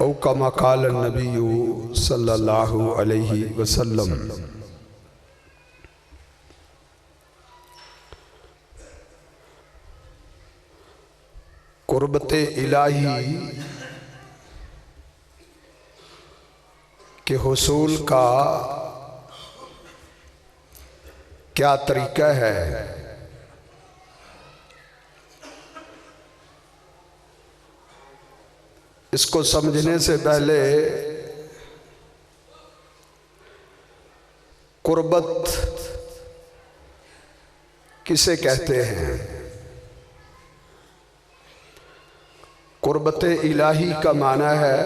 औ कमा क़ाल नबी सल्लल्लाहु अलैहि वसल्लम। कुर्बत इलाही के हुसूल का क्या तरीका है? इसको समझने से पहले कुर्बत किसे कहते हैं? कुर्बत इलाही का माना है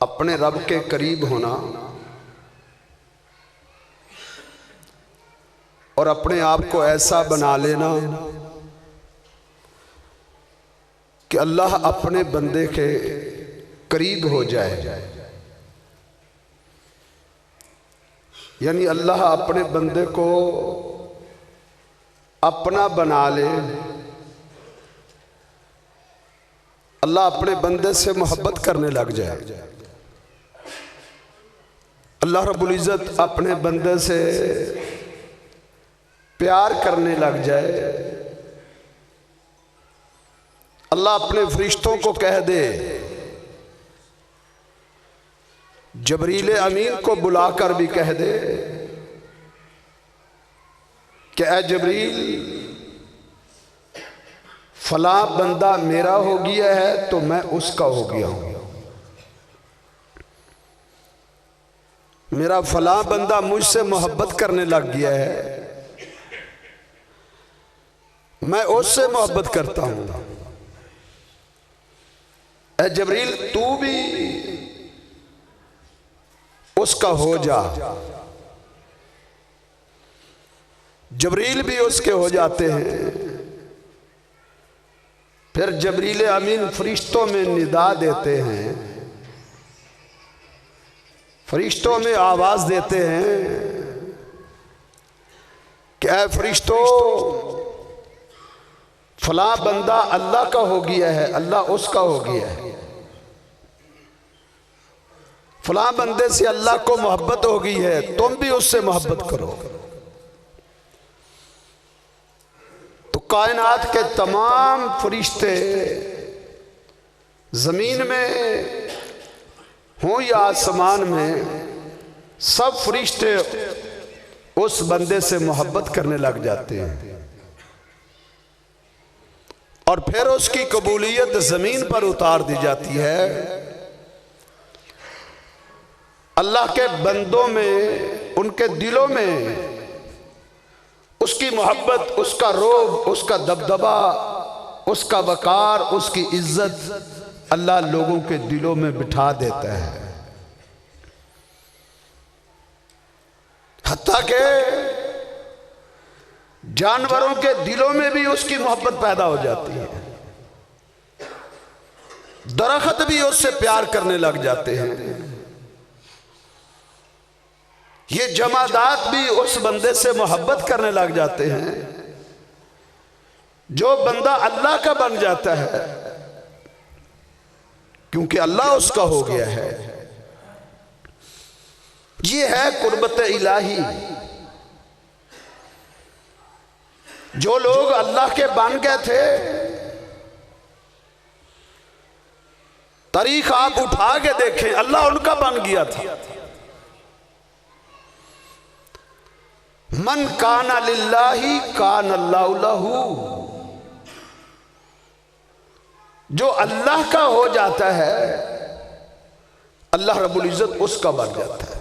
अपने रब के करीब होना और अपने आप को ऐसा बना लेना कि अल्लाह अपने बंदे के करीब हो जाए। यानी अल्लाह अपने बंदे को अपना बना ले, अल्लाह अपने बंदे से मोहब्बत करने लग जाए। अल्लाह रब्बुल इज़्ज़त अपने बंदे से प्यार करने लग जाए। अल्लाह अपने फरिश्तों को कह दे, जबरील अमीन को बुलाकर भी कह दे कि ऐ जबरील, फला बंदा मेरा हो गया है तो मैं उसका हो गया हूं। मेरा फला बंदा मुझसे मोहब्बत करने लग गया है, मैं उससे मोहब्बत करता हूं। ऐ जबरील, तू भी उसका हो जा। जबरील भी उसके हो जाते हैं। फिर जबरील अमीन फरिश्तों में निदा देते हैं, फरिश्तों में आवाज देते हैं कि ऐ फरिश्तों, फला बंदा अल्लाह का हो गया है, अल्लाह उसका हो गया है। फला बंदे से अल्लाह को मोहब्बत हो गई है, तुम भी उससे मोहब्बत करो। तो कायनात के तमाम फरिश्ते जमीन में हों या आसमान में, सब फरिश्ते उस बंदे से मोहब्बत करने लग जाते हैं और फिर उसकी कबूलियत जमीन पर उतार दी जाती है। अल्लाह के बंदों में, उनके दिलों में उसकी मोहब्बत, उसका रोब, उसका दबदबा, उसका वकार, उसकी इज्जत अल्लाह लोगों के दिलों में बिठा देता है। हत्ता के जानवरों के दिलों में भी उसकी मोहब्बत पैदा हो जाती है। दरख्त भी उससे प्यार करने लग जाते हैं। ये जमादात भी उस बंदे से मोहब्बत करने लग जाते हैं। जो बंदा अल्लाह का बन जाता है क्योंकि अल्लाह उसका हो गया है। ये है कुर्बत इलाही। जो लोग अल्लाह के बन गए थे, तारीख आप उठा के देखें, अल्लाह उनका बन गया था। मन काना लिल्लाही कान अल्लाहु लहू। जो अल्लाह का हो जाता है, अल्लाह रब्बुल इज़्ज़त उसका बन जाता है।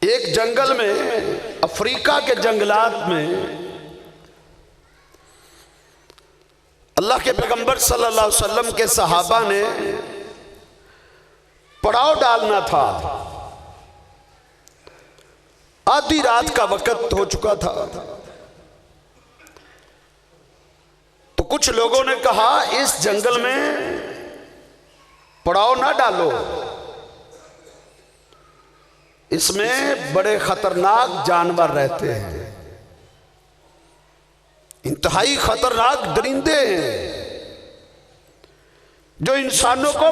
एक जंगल में, अफ्रीका के जंगलात में, अल्लाह के पैगंबर सल्लल्लाहु अलैहि वसल्लम के सहाबा ने पड़ाव डालना था। आधी रात का वक्त हो चुका था। तो कुछ लोगों ने कहा, इस जंगल में पड़ाव ना डालो, इसमें बड़े खतरनाक जानवर रहते हैं। इंतहाई खतरनाक दरिंदे हैं जो इंसानों को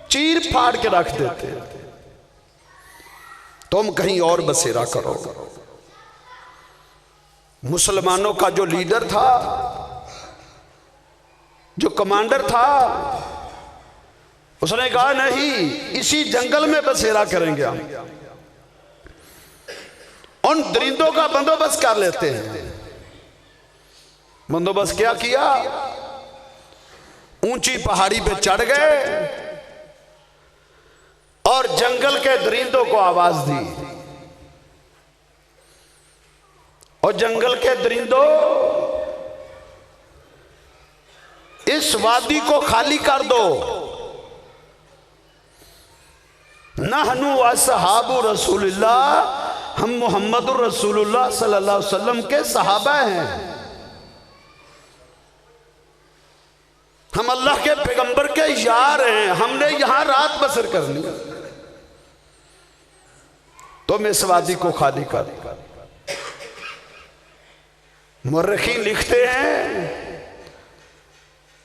चीर फाड़ के रख देते हैं। तुम कहीं और बसेरा करो। मुसलमानों का जो लीडर था, जो कमांडर था, उसने कहा नहीं, इसी जंगल में बसेरा करेंगे हम। उन दरिंदों का बंदोबस्त कर लेते हैं। बंदोबस्त क्या किया? ऊंची पहाड़ी पे चढ़ गए और जंगल के दरिंदों को आवाज दी, और जंगल के दरिंदों इस वादी को खाली कर दो। नहनु असहाबु रसूलुल्लाह, हम मोहम्मदुर रसूलुल्लाह सल्लल्लाहु अलैहि वसल्लम के सहाबा हैं। हम अल्लाह के पैगंबर के यार हैं। हमने यहां रात बसर करनी, तुम इस वादी को खाली कर। मुर्रिखीन लिखते हैं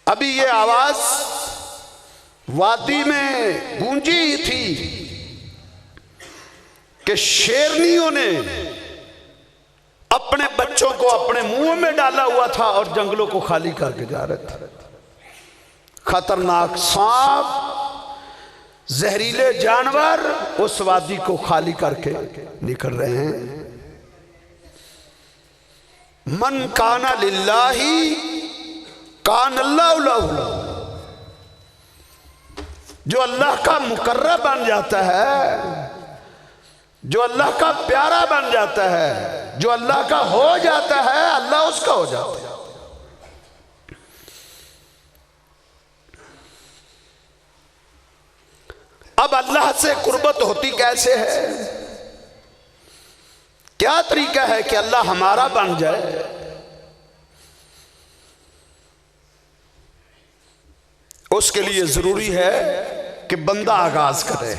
अभी ये आवाज वादी में गूंजी थी कि शेरनियों ने अपने बच्चों को अपने मुंह में डाला हुआ था और जंगलों को खाली करके जा रहे थे। खतरनाक सांप, जहरीले जानवर उस वादी को खाली करके निकल रहे हैं। मन काना लिल्लाही कान अल्लाहु लहू। जो अल्लाह का मुकर्रब बन जाता है, जो अल्लाह का प्यारा बन जाता है, जो अल्लाह का हो जाता है, अल्लाह उसका हो जाता है। अब अल्लाह से कुर्बत होती कैसे है? क्या तरीका है कि अल्लाह हमारा बन जाए? उसके लिए जरूरी है कि बंदा आगाज करे,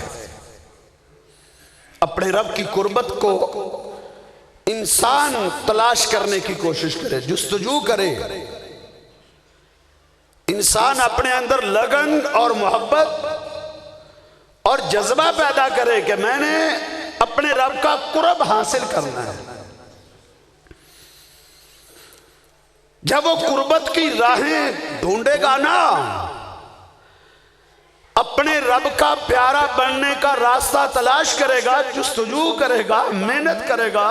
अपने रब की कुर्बत को इंसान तलाश करने की कोशिश करे, जुस्तजू करे। इंसान अपने अंदर लगन और मोहब्बत और जज्बा पैदा करे कि मैंने अपने रब का कुर्ब हासिल करना है। जब वो कुर्बत की राहें ढूंढेगा ना, अपने रब का प्यारा बनने का रास्ता तलाश करेगा, जुस्तजू करेगा, मेहनत करेगा,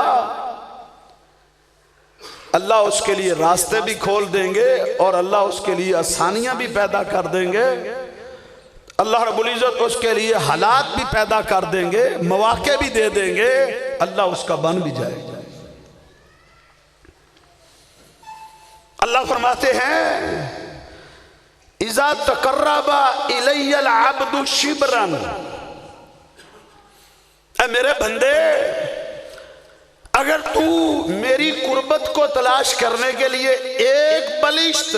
अल्लाह उसके लिए रास्ते भी खोल देंगे और अल्लाह उसके लिए आसानियां भी पैदा कर देंगे। अल्लाह रब्बुल इज़्ज़त उसके लिए हालात भी पैदा कर देंगे, मौके भी दे देंगे, अल्लाह उसका बन भी जाएगा। अल्लाह फरमाते हैं इज़ा तक़र्रबा इलैयल अब्दु शिब्रन, ऐ मेरे बंदे, अगर तू मेरी कुर्बत को तलाश करने के लिए एक बलिश्त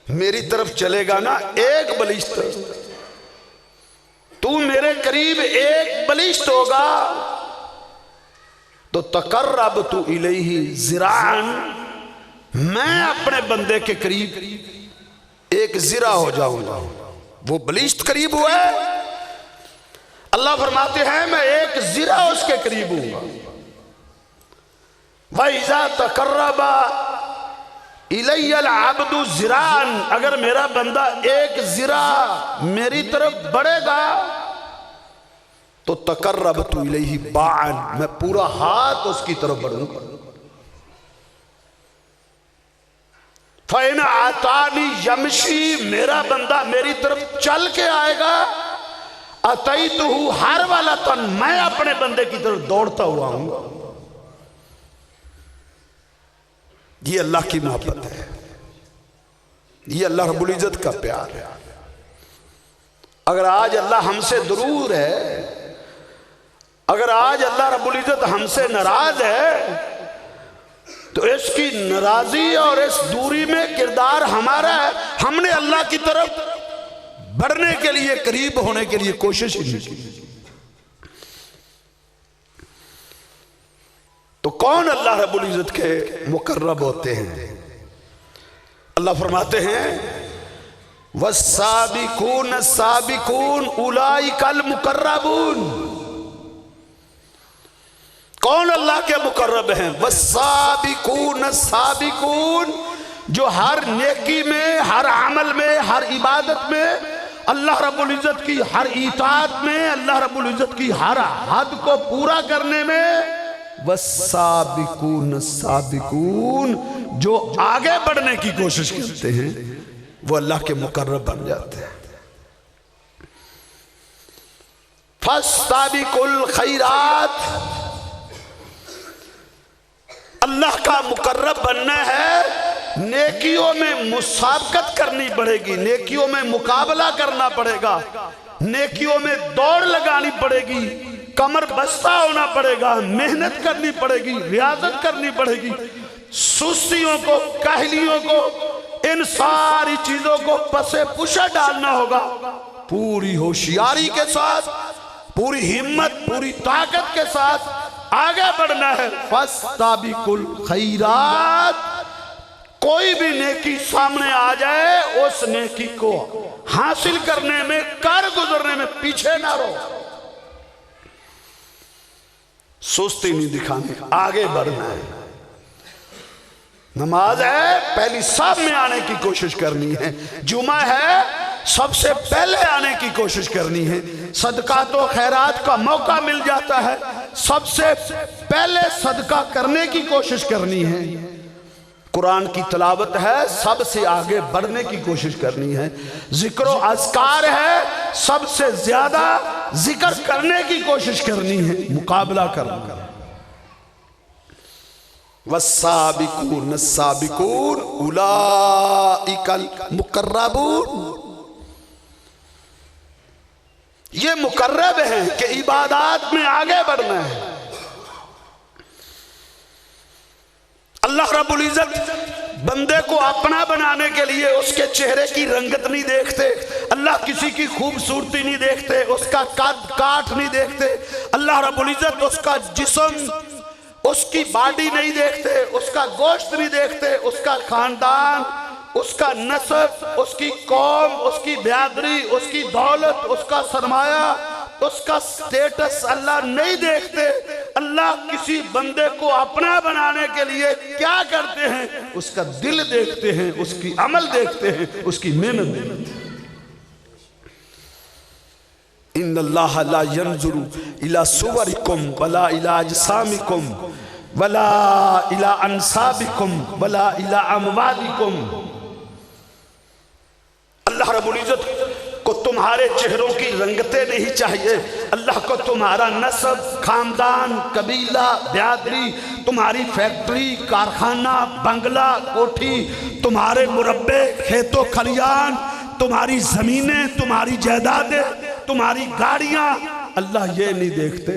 मेरी तरफ चलेगा ना, एक बलिश्त, तू मेरे करीब एक बलिश्त होगा, तो तक़र्रब तू इलैहि ज़िराअन, मैं अपने बंदे के करीब एक ज़िरा हो जाऊंगा। वो बलिश्त करीब हुआ है, अल्लाह फरमाते हैं मैं एक ज़िरा उसके करीब हूंगा। वइज़ा तक़र्रबा इलैयल अब्दु ज़िराअन, अगर मेरा बंदा एक ज़िरा मेरी तरफ बढ़ेगा तो तक़र्रबतु इलैहि बाअन, मैं पूरा हाथ उसकी तरफ बढ़ूंगा। फ़इन आतानी यमशी, मेरा बंदा मेरी तरफ चल के आएगा, अतैतुहु हरवलतन, मैं अपने बंदे की तरफ दौड़ता हुआ आऊंगा। ये अल्लाह की मोहब्बत है, ये अल्लाह रब्बुल इज़्ज़त का प्यार है। अगर आज अल्लाह हमसे दूर है, अगर आज अल्लाह रब्बुल इज़्ज़त हमसे नाराज है, तो इसकी नाराजी और इस दूरी में किरदार हमारा है। हमने अल्लाह की तरफ बढ़ने के लिए, करीब होने के लिए कोशिश ही नहीं की। तो कौन अल्लाह रब्बुल इज्जत के मुकर्रब होते हैं? अल्लाह फरमाते हैं वस्साबिकून साबिकून उलाइकल मुकर्रबून। कौन अल्लाह के मुकर्रब हैं? वस्साबिकून साबिकून, जो हर नेकी में, हर अमल में, हर इबादत में, अल्लाह रब्बुल इज्जत की हर इताअत में, अल्लाह रब्बुल इज्जत की हर हद को पूरा करने में, वस्साबिकून साबिकून, जो आगे बढ़ने की कोशिश करते हैं वो अल्लाह के मुकर्रब बन जाते हैं। फस्ताबिकुल खैरात, अल्लाह का मुकर्रब बनना है, नेकियों में मुसाबकत करनी पड़ेगी, नेकियों में मुकाबला करना पड़ेगा, नेकियों में दौड़ लगानी पड़ेगी, कमर बस्ता होना पड़ेगा, मेहनत करनी पड़ेगी, रियाजत करनी पड़ेगी, सुस्तियों को, काहलियों को, इन सारी चीजों को पसे पुशा डालना होगा। पूरी होशियारी के साथ, पूरी हिम्मत, पूरी ताकत के साथ आगे बढ़ना है। फस्ताबिकुल खैरात, कोई भी नेकी सामने आ जाए, उस नेकी को हासिल करने में, कर गुजरने में पीछे ना रहो, सुस्ती नहीं दिखानी, आगे बढ़ना है। नमाज है, पहली सब में आने की कोशिश करनी है। जुमा है, सबसे पहले आने की कोशिश करनी है। सदका तो खैरात का मौका मिल जाता है, सबसे पहले सदका करने की कोशिश करनी है। कुरान की तिलावत है, सबसे आगे बढ़ने की कोशिश करनी है। जिक्र अज़कार है, सबसे ज्यादा जिक्र करने की कोशिश करनी है, मुकाबला करना। वस्साबिकून साबिकून उलाइकल मुकर्रबून, ये मुकर्रब है कि इबादत में आगे बढ़ना है। अल्लाह रब्बुल इज्जत बंदे को अपना बनाने के लिए उसके चेहरे की रंगत नहीं देखते, अल्लाह किसी की खूबसूरती नहीं देखते, उसका कद काठ नहीं देखते, अल्लाह रब्बुल इज्जत उसका जिस्म, उसकी बॉडी नहीं देखते, उसका गोश्त नहीं देखते, उसका खानदान, उसका नस्ब, उसकी कौम, उसकी बिरादरी, उसकी दौलत, उसका सरमाया, उसका स्टेटस अल्लाह नहीं देखते। अल्लाह किसी बंदे को अपना बनाने के लिए क्या करते हैं? उसका दिल देखते हैं, उसकी अमल देखते हैं, उसकी मेहनत देखते हैं। इन्नल्लाह ला यंजुरु इला सुवरिकुम वला इला अजसामिकुम वला इला अंसाबिकुम वला इला अमवालिकुम। अल्लाह रब्बुल इज्जत को तुम्हारे चेहरों की रंगतें नहीं चाहिए, अल्लाह को तुम्हारा नस्ब, खानदान, कबीला, बिरादरी, तुम्हारी फैक्ट्री, कारखाना, बंगला, कोठी, तुम्हारे मुरब्बे, खेतों खलियान, तुम्हारी जमीनें, तुम्हारी जायदादें, तुम्हारी गाड़ियां, अल्लाह ये नहीं देखते।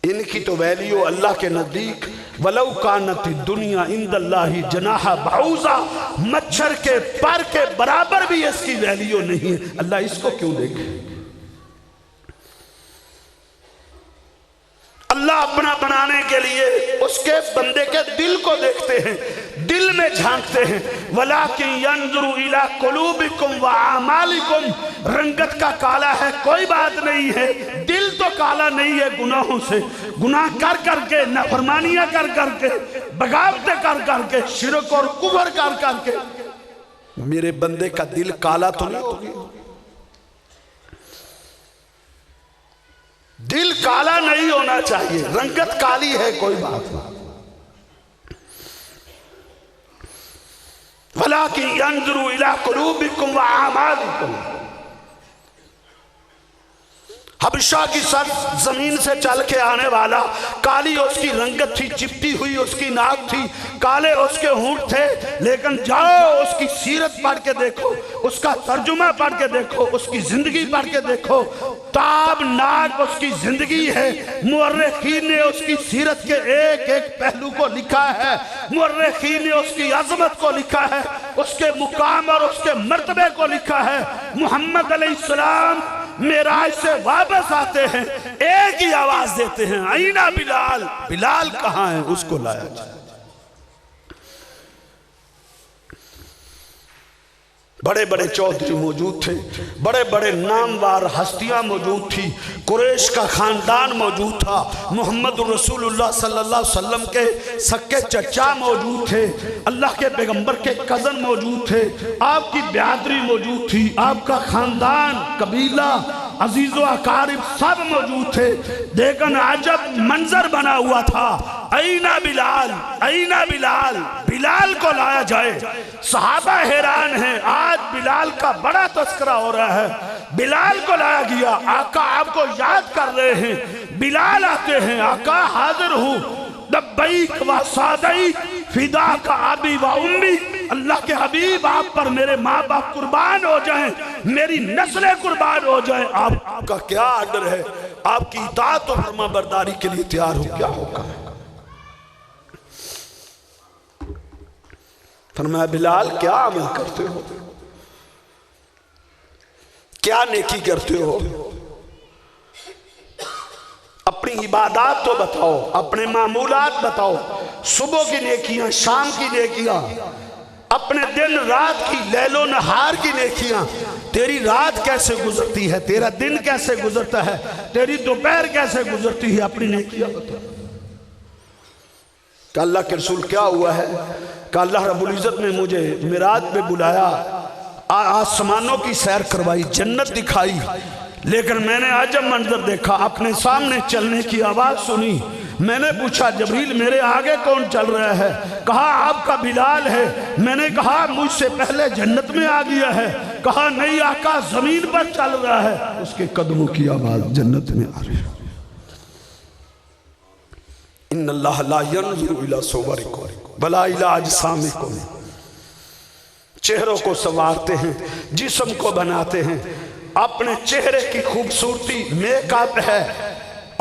इनकी तो वैल्यू अल्लाह के नजदीक वलौ कानती दुनिया इंदल्लाही जनाहा बाऊजा, मच्छर के पर के बराबर भी इसकी वैल्यू नहीं है। अल्लाह इसको क्यों देखे? अल्लाह अपना बनाने के लिए उसके बंदे के दिल को देखते हैं, दिल में झांकते हैं। वलाकिन यंजुरु इला कुलूबिकुम व आमालिकुम, रंगत का काला है कोई बात नहीं है, दिल तो काला नहीं है गुनाहों से, गुनाह कर करके, नाफरमानियां कर करके, बगावतें कर करके, शिरक और कुफर कर करके। मेरे बंदे का दिल काला तो नहीं हो गया? दिल काला नहीं होना चाहिए, रंगत काली है कोई बात नहीं। वलाकिन यंजुरु इला कुलूबिकुम व आमालिकुम। हबशा की सर जमीन से चल के आने वाला, काली उसकी रंगत थी, चिपटी हुई उसकी नाक थी, काले उसके होंठ थे, लेकिन जाओ उसकी सीरत पढ़ के देखो, उसका तर्जुमा पढ़ के देखो, उसकी जिंदगी पढ़ के देखो, ताबनाक उसकी जिंदगी है। मुअर्रिखीन ने उसकी सीरत के एक एक पहलू को लिखा है, मुअर्रिखीन ने उसकी अजमत को लिखा है, उसके मुकाम और उसके मर्तबे को लिखा है। मोहम्मद अलैहिस्सलाम मेराज से वापस आते हैं, एक ही आवाज देते हैं, आईना बिलाल, बिलाल कहां है, उसको लाया जाए। बड़े बड़े चौधरी मौजूद थे, बड़े बड़े नामवार हस्तियां मौजूद थी, कुरैश का खानदान मौजूद था, मोहम्मद रसूलुल्लाह सल्लल्लाहु अलैहि वसल्लम के सक्के चचा मौजूद थे, अल्लाह के पैगंबर के कज़न मौजूद थे, आपकी बिरादरी मौजूद थी, आपका खानदान, कबीला, अजीज़ो अकारिब सब मौजूद थे। लेकिन अजब मंजर बना हुआ था, आईना बिलाल, आईना बिलाल, बिलाल को लाया जाए। सहाबा हैरान हैं, आज बिलाल का बड़ा तस्करा हो रहा है, बिलाल को लाया गया, आका आपको याद कर रहे हैं, बिलाल आते हैं, आका हाजिर हूँ, लब्बैक व सादैक फिदा का अबी व उम्मी, अल्लाह के हबीब आप पर मेरे माँ बाप कुर्बान हो जाएं, मेरी नस्लें कुर्बान हो जाएं, आपका क्या आर्डर है, आपकी इताअत और फरमाबरदारी के लिए तैयार हो, क्या होगा। फरमाया बिलाल क्या अमल करते हो, क्या नेकी करते हो, अपनी इबादत तो बताओ, अपने मामूलात बताओ, सुबह की नेकियां, शाम की नेकियां, अपने दिन रात की, लैलो नहार की नेकियां, तेरी रात कैसे गुजरती है, तेरा दिन कैसे गुजरता है, तेरी दोपहर कैसे गुजरती है, अपनी नेकियां बताओ। कि अल्लाह के रसूल क्या हुआ है, कि अल्लाह रब्बुल इज़्ज़त ने मुझे मिराज में बुलाया, आसमानों की सैर करवाई, जन्नत दिखाई, लेकिन मैंने अजब मंजर देखा, अपने सामने चलने की आवाज सुनी, मैंने पूछा जबरील मेरे आगे कौन चल रहा है, कहा आपका बिलाल है, मैंने कहा मुझसे पहले जन्नत में आ गया है, कहा नहीं आका जमीन पर चल रहा है, उसके कदमों की आवाज जन्नत में आ रही है। इन्नल्लाह ला यंज़ुरु इला सुवरिकुम वला इला अजसामिकुम, चेहरों को संवारते हैं, जिस्म को बनाते हैं, अपने चेहरे की खूबसूरती मेकअप है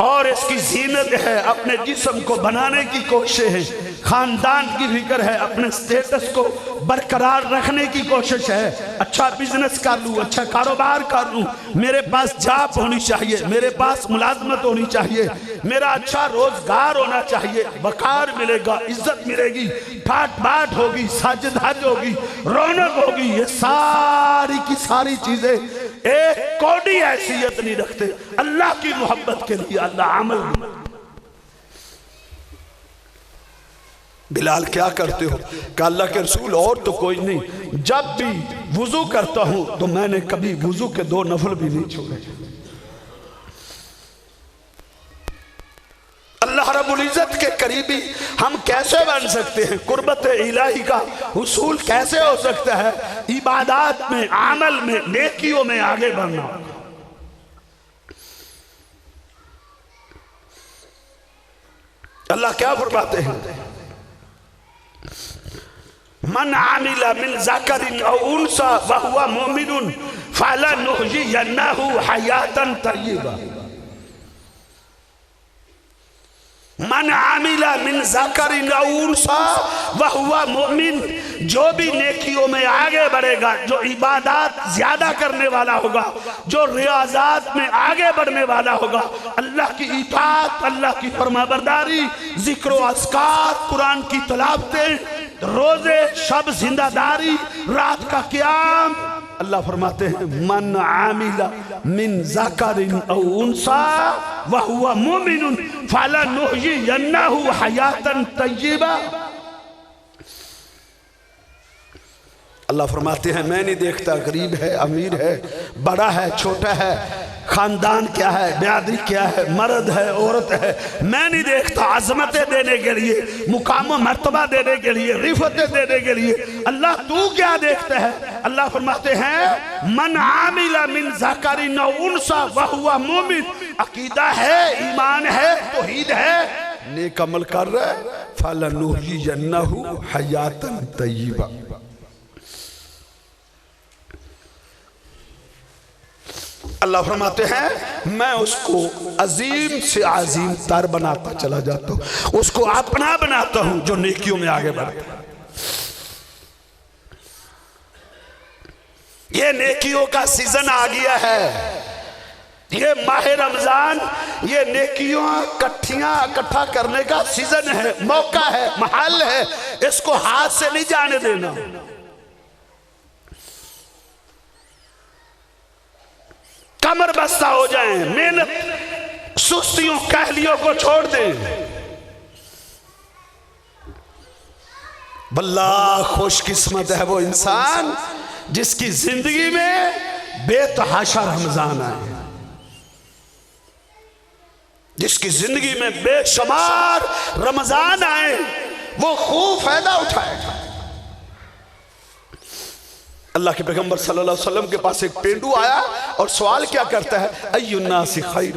और इसकी जीनत है, अपने जिस्म को बनाने की कोशिश है, खानदान की फिक्र है, अपने स्टेटस को बरकरार रखने की कोशिश है, अच्छा बिजनेस कर लूँ, अच्छा कारोबार कर लूँ, मेरे पास जॉब होनी चाहिए, मेरे पास मुलाजमत होनी चाहिए, मेरा अच्छा रोजगार होना चाहिए, वकार मिलेगा, इज्जत मिलेगी, ठाट बाट होगी, सज धज होगी, रौनक होगी, ये सारी की सारी चीजें एक कौड़ी हैसियत नहीं रखते अल्लाह की मोहब्बत के लिए। अल्लाह अमल, बिलाल क्या करते हो, कि अल्लाह के रसूल और तो कोई नहीं, जब भी वुजू करता हूं तो मैंने कभी वुजू के 2 नफल भी नहीं छोड़े। अल्लाह रब्बुल इज़्ज़त के करीबी हम कैसे बन सकते हैं, कुर्बत इलाही का हुसूल कैसे हो सकता है, इबादत में, अमल में, नेकियों में आगे बढ़ना। अल्लाह क्या फरमाते हैं, मन आमिला मिन ज़करिन औ उन्सा व हुवा मुमिनुन फलनुहयियन्नहु हयातन तय्यिबा। मन आमिला मिन ज़करिन औ उन्सा व हुवा मुमिन, जो भी नेकियों में आगे बढ़ेगा, जो इबादत ज्यादा करने वाला होगा, जो रियाजात में आगे बढ़ने वाला होगा, अल्लाह की इताअत, अल्लाह की फरमाबरदारी, जिक्र व अस्कार, कुरान की तलावतें, रोजे शब जिंदादारी, रात का क़याम, अल्लाह फरमाते हैं मन आमिला मिन ज़करिन औ उन्सा व हुवा मुमिनुन फलनुहयियन्नहु हयातन तय्यिबा। अल्लाह फरमाते हैं मैं नहीं देखता गरीब है, अमीर है, बड़ा है, छोटा है, खानदान क्या है, बिरादरी क्या है, मर्द है, औरत है, मैं नहीं देखता। अजमतें देने के लिए, मुकाम मर्तबा देने के लिए, रिफतें देने के लिए अल्लाह तू क्या देखता है। अल्लाह फरमाते हैं मन आमिला मिन ज़करिन औ उन्सा व हुवा मुमिन, अकीदा है, ईमान है, तौहीद है, नेक अमल कर रहा है, फलनुहयियन्नहु हयातन तय्यिबा। अल्लाह फरमाते हैं मैं उसको अजीम से अजीम तर बनाता चला जाता हूं, उसको अपना बनाता हूं जो नेकियों में आगे बढ़ता है। ये नेकियों का सीजन आ गया है, ये माह रमजान ये नेकियों इकट्ठा करने का सीजन है, मौका है, महल है, इसको हाथ से नहीं जाने देना। कमर बस्ता हो जाएं, मेहनत सुस्तियों कहलियों को छोड़ दें। बल्ला खुशकिस्मत है वो इंसान जिसकी जिंदगी में बेतहाशा रमजान आए, जिसकी जिंदगी में बेशुमार रमजान आए, वो खूब फायदा उठाए। अल्लाह के पैगंबर सल्लल्लाहु अलैहि वसल्लम के पास एक पेंडू आया और सवाल क्या करता है, अय्युन्नासी खैर,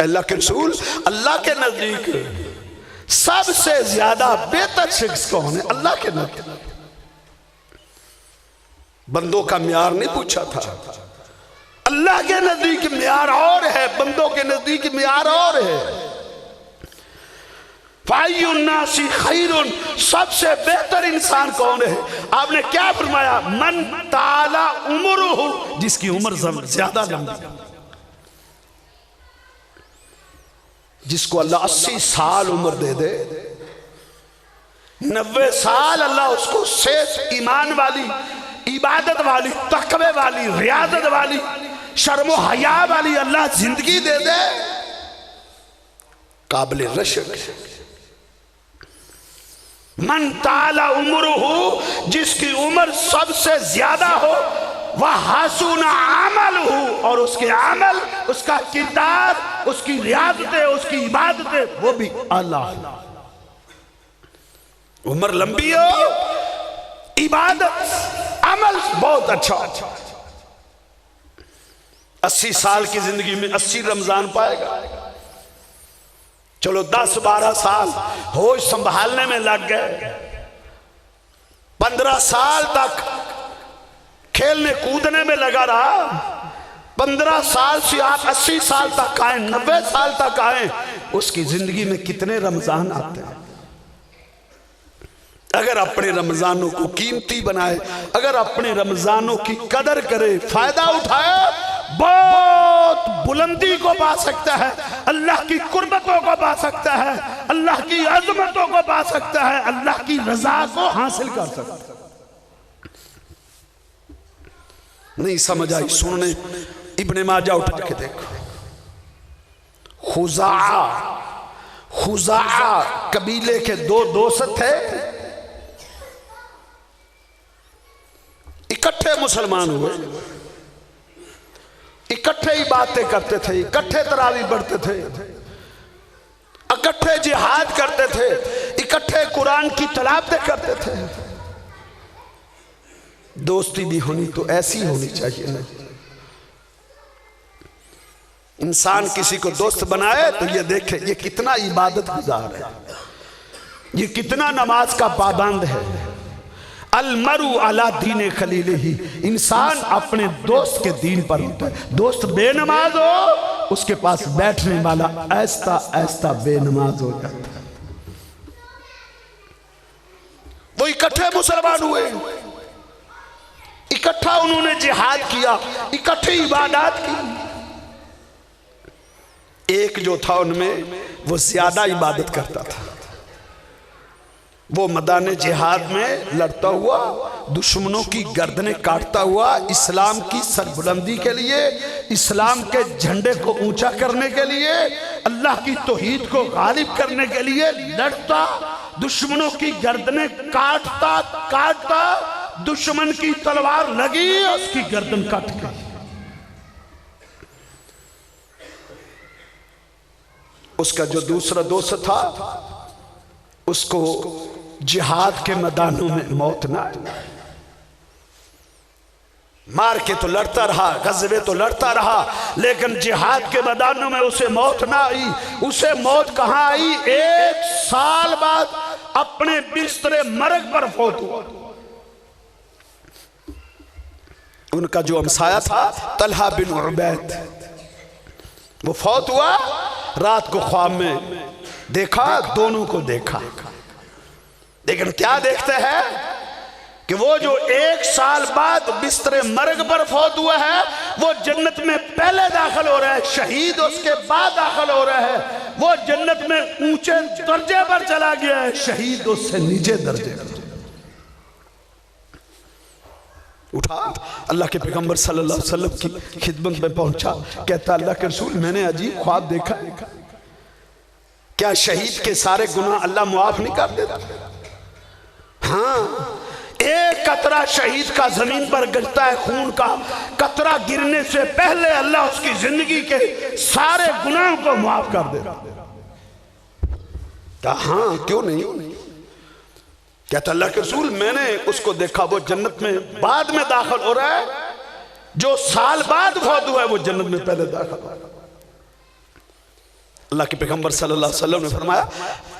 अल्लाह के रसूल अल्लाह के नजदीक सबसे ज्यादा बेहतर शख्स कौन है? अल्लाह के नजदीक बंदों का म्यार नहीं पूछा था, अल्लाह के नजदीक म्यार और है, बंदों के नजदीक म्यार और है। फायुन्नासी खैरुन, सबसे बेहतर इंसान कौन है? आपने क्या फरमाया? मन ताला उम्रुहु, जिसकी उम्र ज्यादा लंबी, जिसको अल्लाह 80 साल उम्र दे दे, 90 साल अल्लाह उसको सेहत, ईमान वाली, इबादत वाली, तकवे वाली, रियाजत वाली, शर्मो हया वाली अल्लाह जिंदगी दे दे, काबिल रशक। मन ताला उम्रुहु, जिसकी उम्र सबसे ज्यादा हो, वह हसून अमल हो, और उसके अमल, उसका किरदार, उसकी रियाजतें, उसकी इबादतें वो भी अल्लाह। उम्र लंबी हो, इबादत अमल बहुत अच्छा। 80 साल की जिंदगी में 80 रमजान पाएगा। चलो 10-12 साल होश संभालने में लग गए, 15 साल तक खेलने कूदने में लगा रहा, 15 साल से आप 80 साल तक आए, 90 साल तक आए, उसकी जिंदगी में कितने रमजान आते हैं? अगर अपने रमजानों को कीमती बनाए, अगर अपने रमजानों की कदर करे, फायदा उठाए, बहुत बुलंदी को पा सकता है, अल्लाह की कुर्बतों को पा सकता है, अल्लाह की अजमतों को पा सकता है, अल्लाह की रजा को हासिल कर सकता है। नहीं समझ आई? सुनने इब्ने माजा उठा के देखो। खुजा कबीले के 2 दोस्त थे, इकट्ठे मुसलमान हुए, इकट्ठे ही बातें करते थे, इकट्ठे तरावी पढ़ते थे, इकट्ठे जिहाद करते थे, इकट्ठे कुरान की तलावतें करते थे। दोस्ती भी होनी तो ऐसी होनी चाहिए ना। इंसान किसी को दोस्त बनाए तो ये देखे ये कितना इबादत गुजार है, ये कितना नमाज का पाबंद है। अलमरु अला दीन खलीलिही, इंसान अपने दोस्त के दीन पर होता है। दोस्त बेनमाज हो, उसके पास बैठने वाला ऐसा ऐसा बेनमाज हो जाता है। वो इकट्ठे मुसलमान हुए, इकट्ठा उन्होंने जिहाद किया, इकट्ठी इबादत की। एक जो था उनमें वो ज्यादा इबादत करता था, वो मैदान जिहाद में लड़ता हुआ, दुश्मनों की गर्दनें काटता हुआ, इस्लाम की सरबुलंदी के लिए, इस्लाम के झंडे को ऊंचा करने के लिए, अल्लाह की तौहीद को गालिब करने के लिए लड़ता, दुश्मनों की गर्दनें काटता काटता, दुश्मन की तलवार लगी, उसकी गर्दन कट गई। उसका जो दूसरा दोस्त था, उसको जिहाद के मैदानों में मौत ना आई। मार के तो लड़ता रहा, गज़वे तो लड़ता रहा, लेकिन जिहाद के मैदानों में उसे मौत ना आई। उसे मौत कहां आई? 1 साल बाद अपने बिस्तरे मरग पर फौत हुआ। उनका जो हमसाया था तलहा बिन उबैद, वो फौत हुआ। रात को ख्वाब में देखा, दोनों को देखा, लेकिन क्या देखते हैं कि वो जो 1 साल बाद बिस्तरे मर्ग पर फौत हुआ है वो जन्नत में पहले दाखिल हो रहा है, शहीद उसके बाद दाखिल हो रहा है। वो जन्नत में ऊंचे दर्जे पर चला गया है, शहीद उससे नीचे दर्जे पर। उठा अल्लाह के पैगंबर सल्लल्लाहु अलैहि वसल्लम की खिदमत में पहुंचा, कहता अल्लाह के रसूल मैंने अजीब ख्वाब देखा, क्या शहीद के सारे गुनाह अल्लाह मुआफ नहीं कर देता? हाँ, एक कतरा शहीद का जमीन पर गिरता है, खून का कतरा गिरने से पहले अल्लाह उसकी जिंदगी के सारे गुनाहों को माफ कर देता। हाँ, क्यों नहीं? कहता अल्लाह के रसूल मैंने उसको देखा, वो जन्नत में बाद में दाखिल हो रहा है, जो साल बाद फौत हुआ है वो जन्नत में पहले दाखिल हो रहा है। अल्लाह के पैगंबर सल्लल्लाहु अलैहि वसल्लम ने फरमाया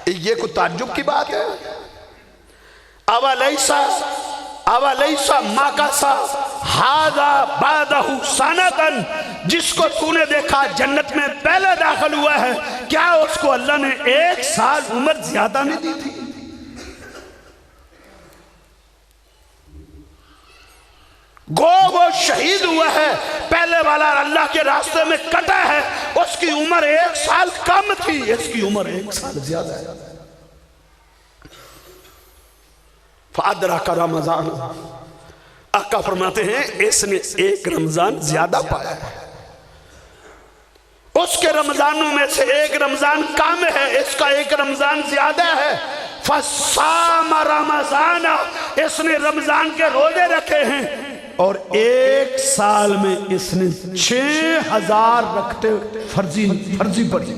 ये कोई ताज्जुब की बात है? अवलैसा माकासा हादा बादहु सनतन, जिसको तूने देखा जन्नत में पहले दाखिल हुआ है, क्या उसको अल्लाह ने 1 साल उम्र ज्यादा नहीं दी थी? वो शहीद हुआ है, पहले वाला अल्लाह के रास्ते में कटा है, उसकी उम्र 1 साल कम थी, इसकी उम्र 1 साल ज्यादा है। फादरा का रमजान, आका फरमाते हैं इसने 1 रमजान ज्यादा पाया है, उसके रमजानों में से 1 रमजान कम है, इसका 1 रमजान ज्यादा है। फसाम रमजान, इसने रमजान के रोजे रखे हैं और 1 साल में इसने 6000 रखते फर्जी पढ़ी,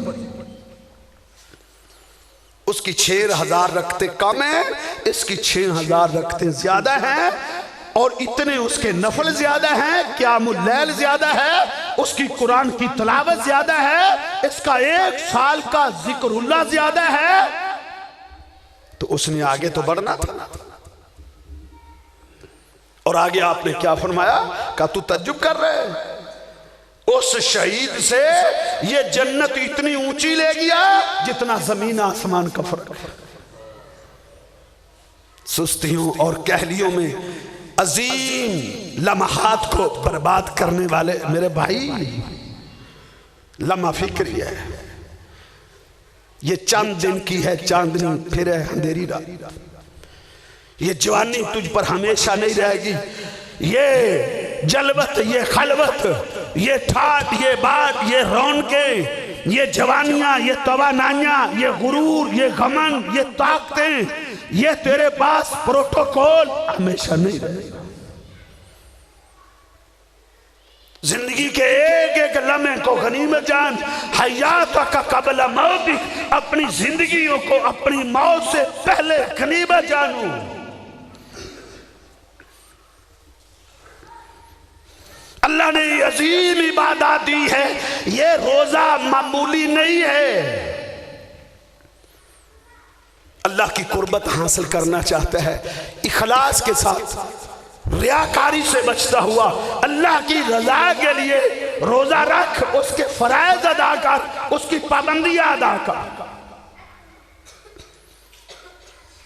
उसकी 6000 रखते कम है, इसकी 6000 रखते ज्यादा है, और इतने उसके नफल ज्यादा हैं, क़यामुल लैल ज्यादा है, उसकी कुरान की तलावत ज्यादा है, इसका 1 साल का जिक्रुल्लाह ज्यादा है। तो उसने आगे तो बढ़ना था। और आगे आपने क्या फरमाया? का तू तज्जुब कर रहे, उस शहीद से ये जन्नत इतनी ऊंची ले गया जितना जमीन आसमान का फर्क है। सुस्तियों और कहलियों में अजीम लम्हात को बर्बाद करने वाले मेरे भाई, लम्हा फिक्री है, ये चंद दिन की है चांदनी, फिर है अंधेरी रात। ये जवानी तुझ पर हमेशा नहीं रहेगी, ये जलवत, ये खलवत, ये ठाट, ये बात, ये रौनकें, ये जवानियां, ये तवानाइयां, ये गुरूर, ये घमंड, ये ताकतें, ये तेरे पास प्रोटोकॉल हमेशा नहीं रहेगा। जिंदगी के एक लम्हे को गनीमत जान, हयात का कबल मौत, अपनी जिंदगियों को अपनी मौत से पहले गनीमत जानू। अल्लाह ने अजीम इबादत दी है, ये रोजा मामूली नहीं है। अल्लाह की कुर्बत हासिल करना चाहता है, इखलास के साथ, रियाकारी से बचता हुआ अल्लाह की रजा के लिए रोजा रख, उसके फराइज अदा कर, उसकी पाबंदियां अदा कर।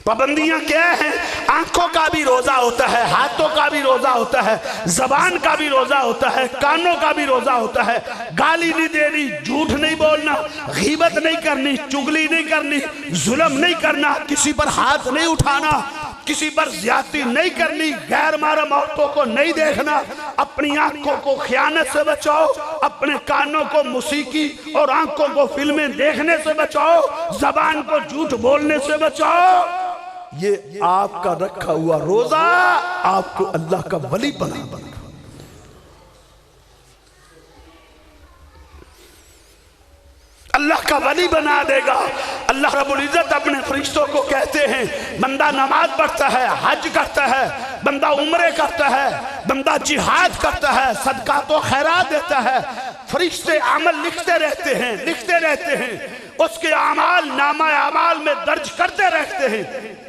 पाबंदियां क्या हैं? आंखों का भी रोजा होता है, हाथों का भी रोजा होता है, जबान का भी रोजा होता है, कानों का भी रोजा होता है। गाली नहीं देनी, झूठ नहीं बोलना, गीबत नहीं करनी, चुगली नहीं करनी, जुल्म नहीं करना, किसी पर हाथ नहीं उठाना, किसी पर ज्यादती नहीं करनी, गैर महरम औरतों को नहीं देखना, अपनी आंखों को खयानत से बचाओ, अपने कानों को मौसीकी और आंखों को फिल्में देखने से बचाओ, जबान को झूठ बोलने से बचाओ। ये आपका रखा हुआ रोजा आपको अल्लाह का वली बना, अल्लाह का वली बना देगा। अल्लाह रब्बुल इज्जत अपने फरिश्तों को कहते हैं, बंदा नमाज पढ़ता है, हज करता है, बंदा उम्रे करता है, बंदा जिहाद करता है, सदका तो खैरात देता है, फरिश्ते अमल लिखते रहते हैं, उसके अमाल नामा अमाल में दर्ज करते रहते हैं।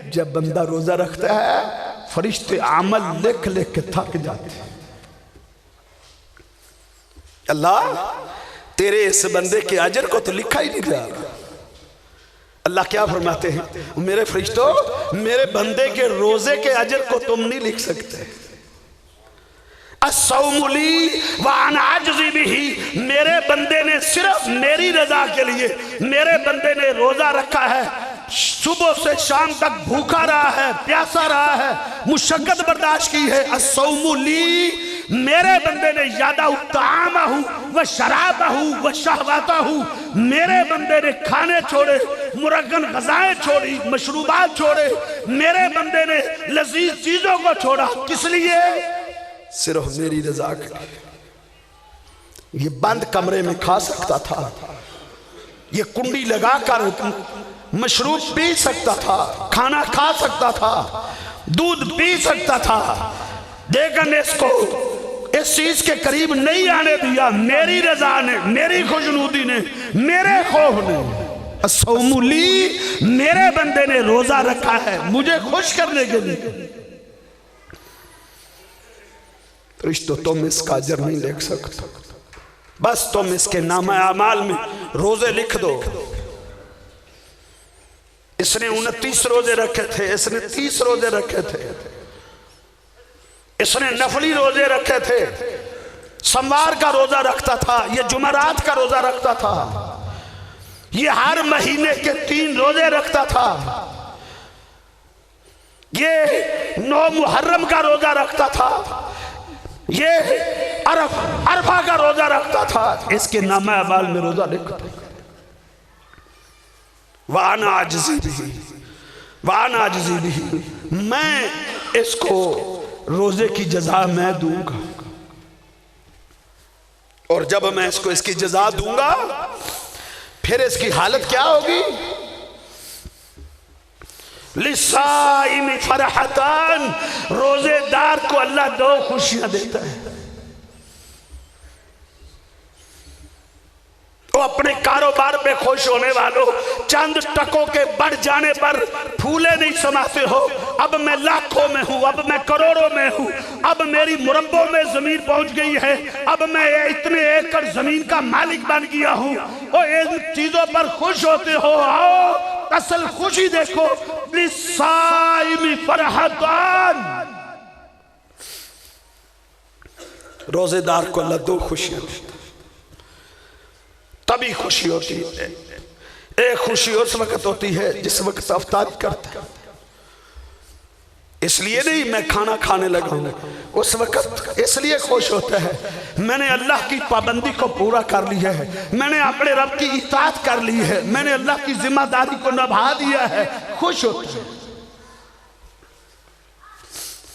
जब बंदा रोजा रखता है, फरिश्ते अमल लिख लिख के थक जाते हैं। अल्लाह तेरे इस बंदे के अजर को तो लिखा ही नहीं जा रहा। अल्लाह क्या फरमाते हैं, मेरे फरिश्तों, मेरे बंदे के रोजे के अजर को तुम नहीं लिख सकते। अस्सौमुली व अना अजज़ी बिही, मेरे बंदे ने सिर्फ मेरी रजा के लिए मेरे बंदे ने रोजा रखा है, सुबह से शाम तक भूखा रहा है, प्यासा रहा है, मुशक्कत बर्दाश्त की है। अस्सौमुली, मेरे बंदे ने यादा तामहू व शराबहू व शहवातहू, मेरे बंदे ने खाने छोड़े, मुरगन गजाएं छोड़ी, मशरूबात छोड़े, मेरे बंदे ने लजीज चीजों को छोड़ा। किस लिए? सिर्फ मेरी रजा के लिए। ये बंद कमरे में खा सकता था, ये कुंडी लगाकर मशरूब पी सकता था, खाना खा सकता था, दूध पी सकता था, लेकिन इसको इस चीज के करीब नहीं आने दिया। मेरी रजा ने, मेरी खुशनुदी ने, मेरे खौफ ने। अस्सौमुली, मेरे बंदे ने रोजा रखा है मुझे खुश करने के लिए। रिश्तों, तुम इसका अजर नहीं लिख सकते, बस तुम इसके नामा अमाल में रोजे लिख दो। इसने 29 रोजे रखे थे, इसने 30 रोजे रखे थे, इसने नफली रोजे रखे थे, सोमवार का रोजा रखता था, ये जुमेरात का रोजा रखता था, ये हर महीने के 3 रोजे रखता था, ये 9 मुहर्रम का रोजा रखता था, ये अरफा का रोजा रखता था। इसके नामा अमाल में रोजा लिखा। वाना आजिज़ी बिही, वाना आजिज़ी बिही, मैं इसको रोजे की जजा मैं दूंगा, और जब मैं इसको इसकी जजा दूंगा फिर इसकी हालत क्या होगी? लिसाइम फरहतान, रोजेदार को अल्लाह 2 खुशियां देता है। तो अपने कारोबार में खुश होने वालों, चंद टकों के बढ़ जाने पर फूले नहीं समाते हो। अब मैं लाखों में हूं, अब मैं करोड़ों में हूं, अब मेरी मुरब्बों में जमीन पहुंच गई है, अब मैं इतने एकड़ जमीन का मालिक बन गया हूं। और इन चीजों पर खुश होते हो। आओ असल खुशी देखो। लिसाइम फरहतान, रोजेदार को अल्लाह 2 खुशियां देता, तभी खुशी होती है। एक खुशी उस वक्त होती है जिस वक्त अफ्तारी करता है, इसलिए नहीं मैं खाना खाने लगा हूं, उस वक्त इसलिए खुश होता है मैंने अल्लाह की पाबंदी को पूरा कर लिया है, मैंने अपने रब की इताअत कर ली है, मैंने अल्लाह की जिम्मेदारी को निभा दिया है, खुश होता है।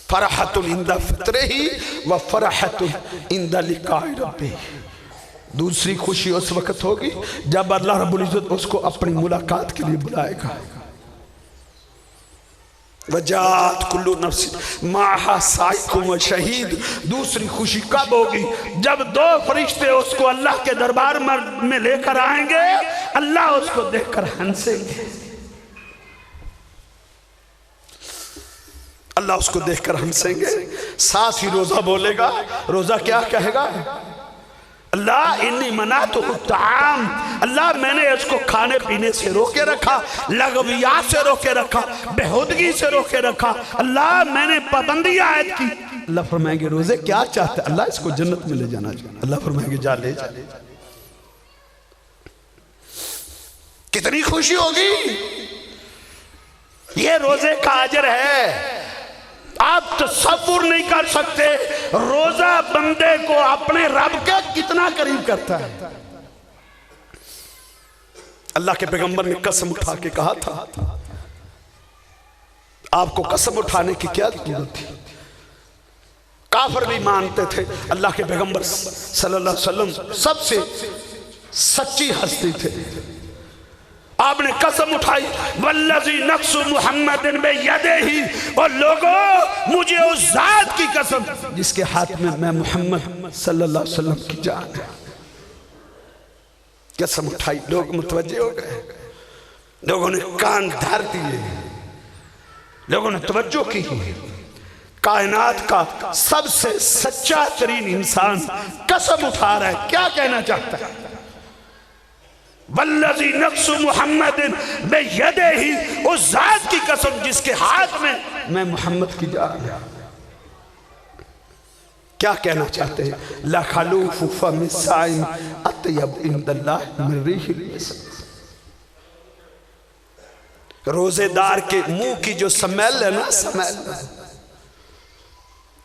फरहतुन इंदा फित्रिही व फरहतुन इंदा लिकाई रब्बिही। दूसरी खुशी उस वक्त होगी जब अल्लाह रब्बुल इज्जत उसको अपनी मुलाकात के लिए बुलाएगा। वजात कुल्लु नफ्सिन माहा साइकुम व शहीद। दूसरी खुशी कब होगी? जब 2 फरिश्ते उसको अल्लाह के दरबार में लेकर आएंगे, अल्लाह उसको देखकर हंसेंगे, अल्लाह उसको देखकर हंसेंगे। साथ ही रोजा बोलेगा। रोजा क्या कहेगा? अल्लाह इन्नी मना तो ताम, अल्लाह मैंने इसको खाने पीने से रोके रखा, लगवियात से रोके रखा, बेहुदगी से रोके रखा, अल्लाह मैंने पाबंदियां आयद की। अल्लाह फरमाएंगे रोजे क्या चाहते? अल्लाह इसको जन्नत में ले जाना चाहिए। अल्लाह फरमाएंगे जा ले जा। कितनी खुशी होगी। ये रोजे का अजर है, आप तसव्वुर नहीं कर सकते। रोजा बंदे को अपने रब के कितना करीब करता है। अल्लाह के पैगंबर ने कसम उठा के कहा था, आपको कसम उठाने की क्या जरूरत थी? काफिर भी मानते थे। अल्लाह के पैगंबर सल्लल्लाहु अलैहि वसल्लम सबसे सच्ची हस्ती थे। आपने कसम उठाई, वल्लज़ी नफ्सु मुहम्मदिन बियदिही, और लोगों मुझे उस जात की कसम जिसके हाथ में मैं मुहम्मद सल्लल्लाहु अलैहि वसल्लम की जान है। कसम उठाई, लोग मुतवज्जे हो गए, लोगों ने कान धर दिए, लोगों ने तवज्जो की। कायनात का सबसे सच्चा तरीन इंसान कसम उठा रहा है, क्या कहना चाहता है? वल्लज़ी नफ्सु मुहम्मदिन बियदिही, उस जात की कसम जिसके हाथ में मैं मोहम्मद की जान। क्या कहना चाहते हैं? ला खलूफु फमी साइम अत्यब इंदल्लाह मिन रिहिल मिस्क। रोजेदार के मुंह की जो स्मेल है ना, स्मेल,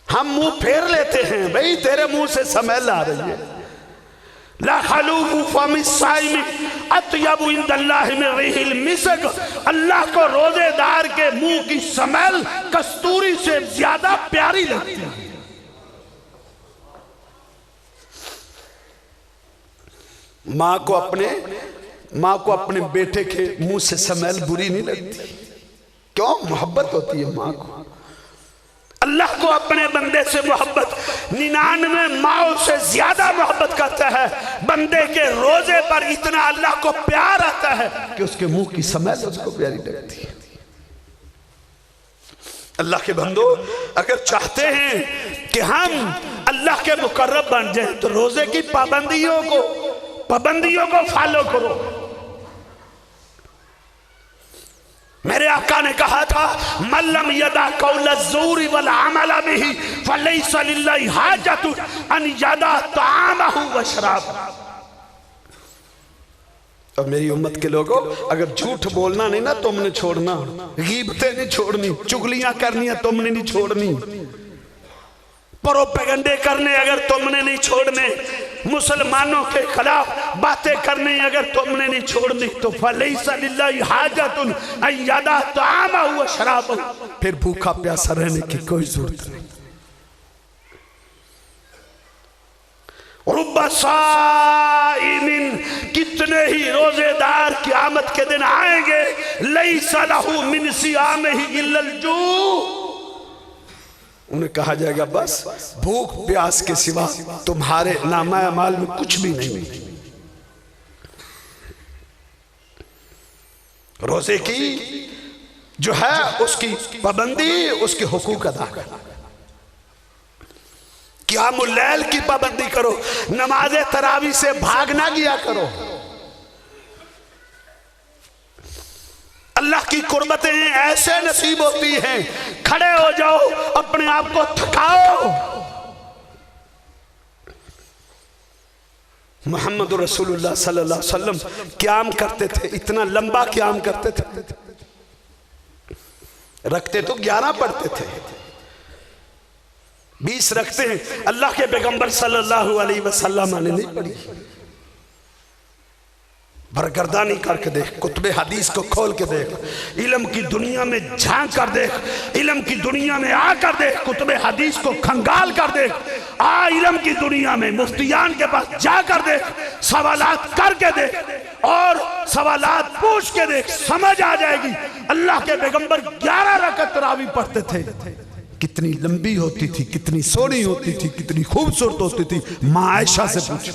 हम मुंह फेर लेते हैं, भाई तेरे मुंह से स्मेल आ रही है। ला खलूफु फमी साइम अत्यब इंदल्लाह मिन रिहिल मिस्क। अल्लाह को रोजेदार के मुंह की स्मेल कस्तूरी से ज्यादा प्यारी लगती है। माँ को अपने बेटे के मुंह से स्मेल बुरी नहीं लगती। क्यों? मोहब्बत होती है माँ को। अल्लाह को अपने बंदे से मोहब्बत 99 माओ से ज्यादा मोहब्बत करता है। बंदे के रोजे पर इतना अल्लाह को प्यार आता है कि उसके मुंह की स्मेल उसको प्यारी लगती है। अल्लाह के बंदो, अगर चाहते हैं कि हम अल्लाह के मुकर्रब बन जाए तो रोजे की पाबंदियों को फॉलो करो। मेरे आका ने कहा था, मल्लम यदा कौल ज़ूरी वल अमल बिही फलैसा लिल्लाहि हाजतु अन यदा तामहु व शराबहु। और मेरी उम्मत के लोगों, अगर झूठ बोलना नहीं ना तुमने छोड़ना, गीबतें नहीं छोड़नी, चुगलियां करनी है तुमने नहीं छोड़नी, प्रोपेगेंडे करने अगर तुमने नहीं छोड़ने, मुसलमानों के खिलाफ बातें करने अगर तुमने नहीं छोड़नी, तो फलैसा लिल्लाहि हाजतुन अन यदा तामहु व शराबहु, फिर भूखा प्यासा रहने की कोई जरूरत नहीं। रुब्बा साइमिन, कितने ही रोजेदार क़यामत के दिन आएंगे, लैसा लहू मिन सियामिही इल्लल जू, उन्हें कहा जाएगा बस भूख प्यास के सिवा तुम्हारे नामा अमाल में कुछ भी नहीं। रोजे की जो है उसकी पाबंदी, उसके हुकूक अदा करना। क़ियामुल लैल की पाबंदी करो, नमाज़े तरावी से भाग ना गया करो। अल्लाह की कुर्बतें ऐसे नसीब होती हैं, खड़े हो जाओ, अपने आप को थकाओ। मोहम्मद रसूलुल्लाह सल्लल्लाहु अलैहि वसल्लम क़याम करते थे, इतना लंबा क़याम करते थे, रखते तो 11 पढ़ते थे, 20 रखते हैं। अल्लाह के पैगंबर सल्लल्लाहु अलैहि वसल्लम ने नहीं पढ़ी। बरगर्दानी करके देख, कुतुबे हदीस को खोल के देख, इल्म की दुनिया में झांक कर देख, इल्म की दुनिया में आकर देख, कुतुबे हदीस को खंगाल कर देख, आ इल्म की दुनिया में मुफ्तियान के पास जाकर देख, सवालात करके देख और सवालात पूछ के देख, समझ आ जाएगी। अल्लाह के पैगंबर 11 रकात तरावी पढ़ते थे। कितनी लंबी होती थी, कितनी सोहनी होती थी, कितनी खूबसूरत होती थी। माँ आयशा से पूछो।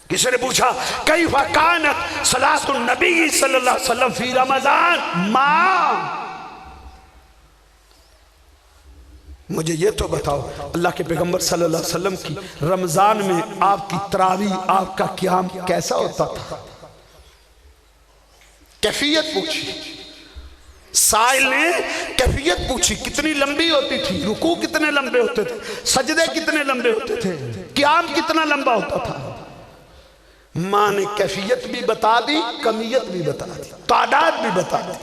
किसी ने पूछा कैफ़ कानत सलातुन नबी सल्लल्लाहु अलैहि वसल्लम फी रमजान, माँ मुझे ये तो बताओ अल्लाह के पैगंबर सल्लल्लाहु अलैहि वसल्लम की रमजान में आपकी तरावी, आपका क़याम कैसा होता था? कैफियत पूछी, साइल ने कैफियत पूछी, कितनी लंबी होती थी, रुकू कितने लंबे होते थे, सजदे कितने लंबे होते थे, क़याम कितना लंबा होता था। माँ ने कैफियत भी बता दी, कमियत भी बता दी, तादाद भी बता दी।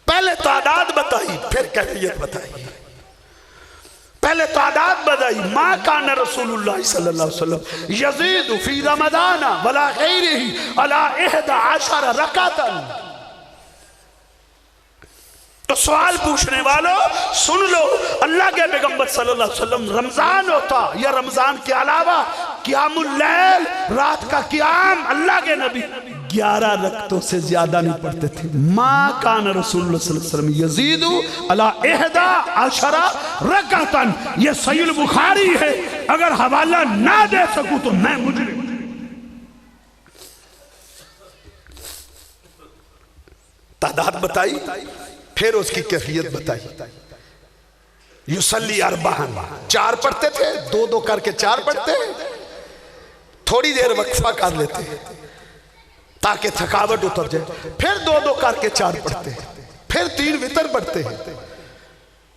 पहले तादाद बताई, फिर कैफियत बताई। पहले तादाद बताई, माँ कान रसूलुल्लाह सल्लल्लाहु अलैहि वसल्लम यज़ीदु फी रमज़ान वला गैरिही अला 11 रकातन। तो सवाल पूछने वालों सुन लो, अल्लाह के पैगंबर सल्लल्लाहु अलैहि वसल्लम रमजान होता या रमजान के अलावा क़ियामुल लैल, रात का क़याम, अल्लाह के नबी 11 रकतों से ज्यादा नहीं पढ़ते थे। माँ कान रसूलुल्लाह सल्लल्लाहु अलैहि वसल्लम यज़ीदु अला 11 रकातन। ये सहीह बुखारी है, अगर हवाला ना दे सकूं तो मैं मुजरिम। तादाद बताई, फिर उसकी कैफियत बताई। युसल्ली अरबाहन, 4 पढ़ते थे, 2-2 करके 4 पढ़ते हैं, थोड़ी देर वक्फा कर लेते ताकि थकावट उतर जाए, फिर 2-2 करके 4 पढ़ते, फिर 3 वितर पढ़ते हैं।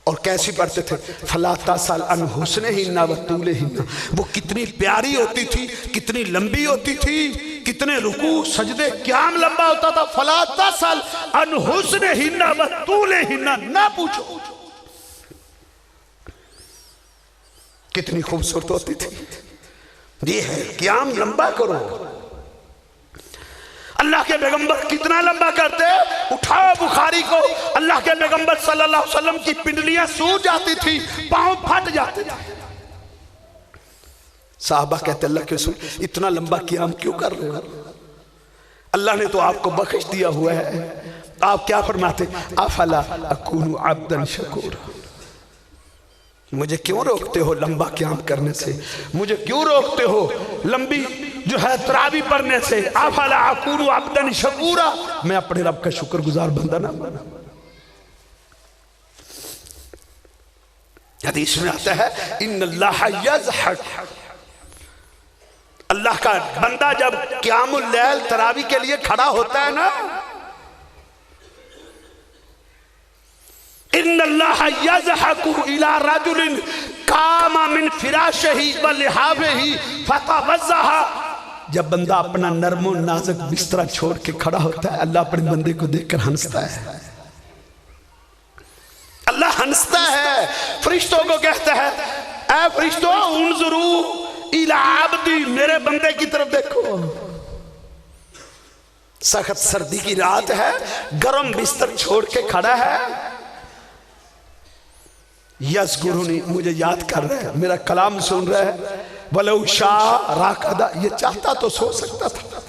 और कैसी पढ़ते थे? फलाता साल अन हुस्ने ही ना वतूले ही ना। वो कितनी प्यारी होती थी, कितनी लंबी होती थी, कितने रुकू सजदे क्याम लंबा होता था। फलाता साल अन हुस्ने ही ना वतूले ही ना पूछो कितनी खूबसूरत होती थी। ये है क्याम लंबा करो। अल्लाह के पैगंबर कितना लंबा करते, उठाओ बुखारी को, अल्लाह के पैगंबर सल्लल्लाहु अलैहि वसल्लम की पिंडलियां सूज जाती थी, पांव फट जाते थे। साहबा कहते अल्लाह के रसूल इतना लंबा क़याम क्यों कर रहे हो? अल्लाह ने तो आपको बख्श दिया हुआ है। आप क्या फरमाते? अफला अकूनु अब्दन शकूर। मुझे क्यों रोकते हो लंबा क़याम करने से? मुझे क्यों रोकते हो लंबी जो है तरावी पढ़ने से? अफला अकूनु अब्दन शकूरा। मैं अपने रब का शुक्रगुजार बंदा ना बना। हदीस में आता है इन्नल्लाह यज़हक, अल्लाह का बंदा जब क़यामुल लैल तरावी के लिए खड़ा होता है ना, इन्नल्लाह यज़हकु इला रजुलिन कामा मिन फिराशिही व लिहाबिही फतवज़्ज़हा। जब बंदा अपना नरमो नाजुक बिस्तरा छोड़ के खड़ा होता है, अल्लाह अपने बंदे को देखकर हंसता है। अल्लाह हंसता है, फरिश्तों को कहता है ऐ फरिश्तों उन्ज़ुरू इला अब्दी, मेरे बंदे की तरफ देखो। सख्त सर्दी की रात है, गर्म बिस्तर छोड़ के खड़ा है, यज़कुरुनी, मुझे याद कर रहा है, मेरा कलाम सुन रहा है। वलौ शाअ राक़दा, ये चाहता तो सो सकता था,